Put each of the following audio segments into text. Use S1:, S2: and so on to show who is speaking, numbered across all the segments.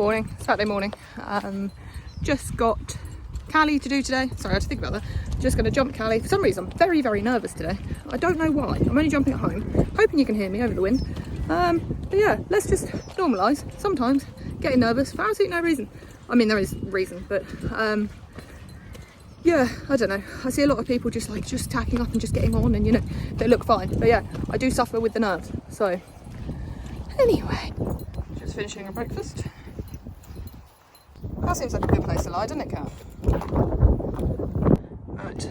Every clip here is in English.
S1: Morning, Saturday morning. Just got Callie to do today. Sorry, I had to think about that. Just going to jump Callie. For some reason, I'm very, very nervous today. I don't know why. I'm only jumping at home, hoping you can hear me over the wind. But yeah, let's just normalise. Sometimes getting nervous for absolutely no reason. I mean, there is reason, but yeah, I don't know. I see a lot of people just tacking up and just getting on, and you know, they look fine. But yeah, I do suffer with the nerves. So anyway, just finishing a breakfast. That seems like a good place to lie, doesn't it, Kat? Right.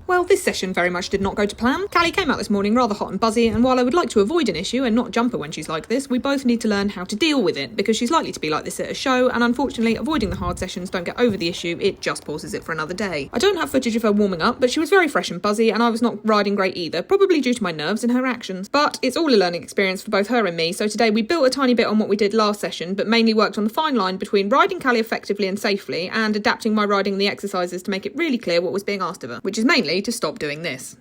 S1: Well, this session very much did not go to plan. Callie came out this morning rather hot and buzzy, and while I would like to avoid an issue and not jump her when she's like this, we both need to learn how to deal with it, because she's likely to be like this at a show, and unfortunately, avoiding the hard sessions don't get over the issue, it just pauses it for another day. I don't have footage of her warming up, but she was very fresh and buzzy, and I was not riding great either, probably due to my nerves and her actions. But it's all a learning experience for both her and me, so today we built a tiny bit on what we did last session, but mainly worked on the fine line between riding Callie effectively and safely, and adapting my riding and the exercises to make it really clear what was being asked of her, which is mainly to stop doing this.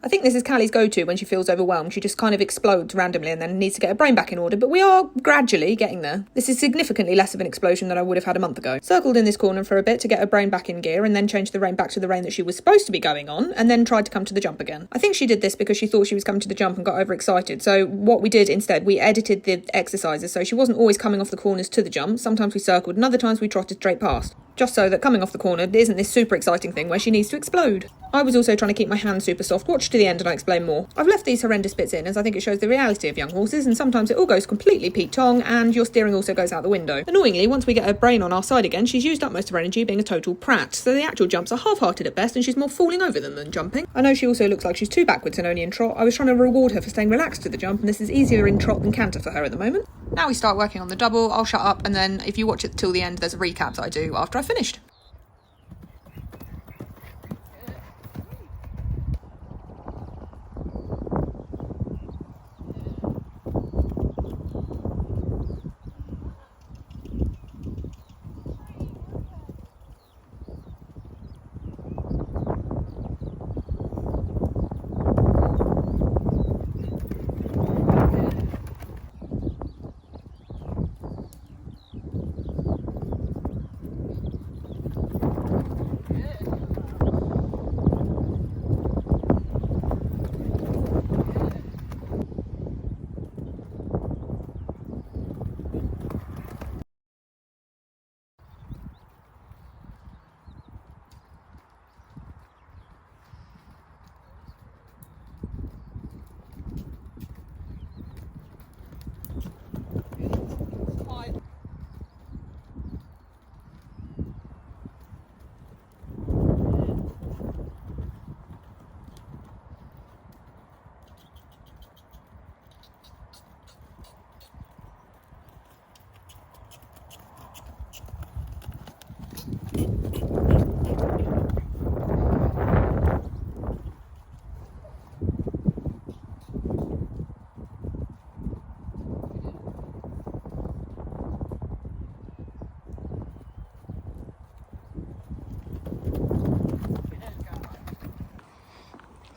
S1: I think this is Callie's go-to when she feels overwhelmed. She just kind of explodes randomly and then needs to get her brain back in order, but we are gradually getting there. This is significantly less of an explosion than I would have had a month ago. Circled in this corner for a bit to get her brain back in gear and then changed the rein back to the rein that she was supposed to be going on, and then tried to come to the jump again. I think she did this because she thought she was coming to the jump and got overexcited, so what we did instead, we edited the exercises so she wasn't always coming off the corners to the jump. Sometimes we circled and other times we trotted straight past, just so that coming off the corner isn't this super exciting thing where she needs to explode. I was also trying to keep my hands super soft. Watch to the end and I'll explain more. I've left these horrendous bits in as I think it shows the reality of young horses, and sometimes it all goes completely Pete Tong and your steering also goes out the window. Annoyingly, once we get her brain on our side again, she's used up most of her energy being a total prat, so the actual jumps are half-hearted at best and she's more falling over them than jumping. I know she also looks like she's too backwards and only in trot. I was trying to reward her for staying relaxed to the jump, and this is easier in trot than canter for her at the moment. Now we start working on the double. I'll shut up, and then if you watch it till the end, there's a recap that I do after I've finished.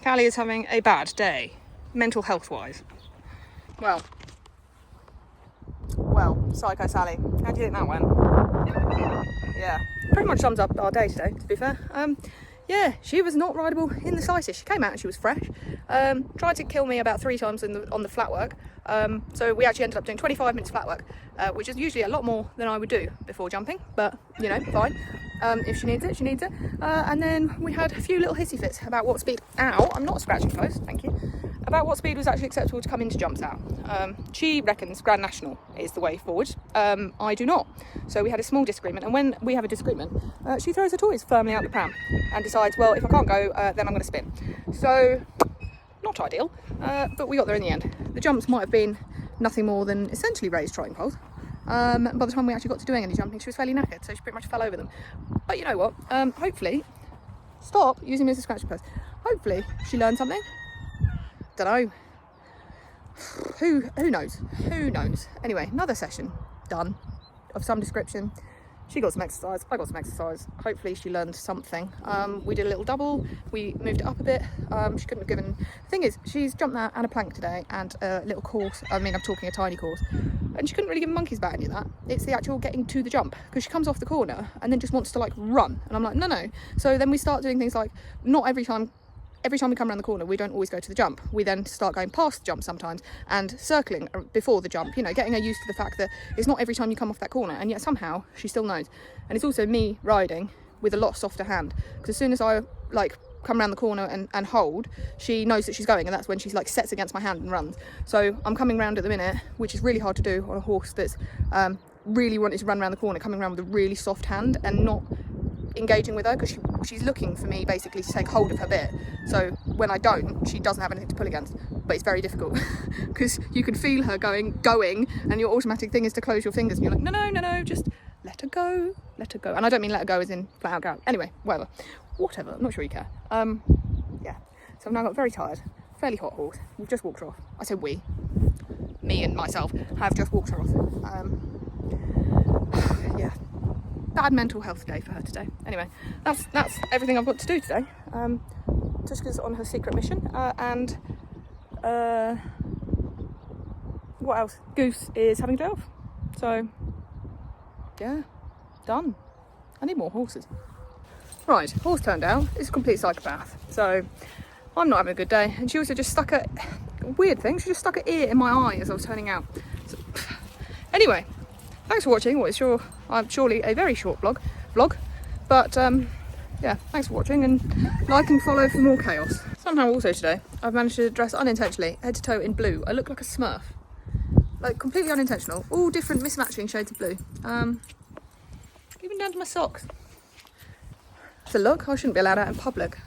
S1: Callie is having a bad day, mental health-wise. Well, Psycho Sally, how do you think that went? Yeah, pretty much sums up our day today, to be fair. Yeah, she was not rideable in the slightest. She came out and she was fresh. Tried to kill me about 3 times on the flat work. So we actually ended up doing 25 minutes flat work, which is usually a lot more than I would do before jumping, but you know, fine. If she needs it, she needs it. And then we had a few little hissy fits about what speed, ow, I'm not scratching close, thank you, about what speed was actually acceptable to come into jumps at. She reckons Grand National is the way forward. I do not. So we had a small disagreement, and when we have a disagreement, she throws her toys firmly out the pram and decides, well, if I can't go, then I'm going to spin. So, not ideal, but we got there in the end. The jumps might have been nothing more than essentially raised trotting poles. By the time we actually got to doing any jumping, she was fairly knackered, so she pretty much fell over them. But you know what? Hopefully, stop using me as a scratching post. Hopefully, she learned something. Don't know. Who knows? Who knows? Anyway, another session done of some description. she got some exercise, I got some exercise. Hopefully she learned something. We did a little double, we moved it up a bit. She couldn't have given, the thing is, she's jumped that and a plank today and a little course. I mean, I'm talking a tiny course, and she couldn't really give a monkey's about any of that. It's the actual getting to the jump, because she comes off the corner and then just wants to like run, and I'm like, no. So then we start doing things like, not every time we come around the corner, we don't always go to the jump. We then start going past the jump sometimes and circling before the jump, you know, getting her used to the fact that it's not every time you come off that corner, and yet somehow she still knows. And it's also me riding with a lot softer hand, because as soon as I like come around the corner and hold, she knows that she's going, and that's when she's like sets against my hand and runs. So I'm coming round at the minute, which is really hard to do on a horse that's really wanting to run around the corner, coming around with a really soft hand and not engaging with her, because she's looking for me basically to take hold of her bit. So when I don't, she doesn't have anything to pull against, but it's very difficult because you can feel her going, and your automatic thing is to close your fingers, and you're like, no, just let her go. And I don't mean let her go as in flat out go out. Anyway, whatever, I'm not sure you care. Yeah, so I've now got very tired, fairly hot horse. We've just walked her off. I say we, me and myself have just walked her off. Yeah, bad mental health day for her today. Anyway, that's everything I've got to do today. Tushka's on her secret mission, and what else? Goose is having a day off. So yeah, done. I need more horses. Right, horse turned out is a complete psychopath, so I'm not having a good day. And she also just stuck a weird thing. She just stuck her ear in my eye as I was turning out. So, anyway, thanks for watching what is surely a very short vlog, but yeah, thanks for watching, and like and follow for more chaos. Somehow also today I've managed to dress unintentionally head to toe in blue. I look like a Smurf, like completely unintentional, all different mismatching shades of blue, even down to my socks. It's a look I shouldn't be allowed out in public.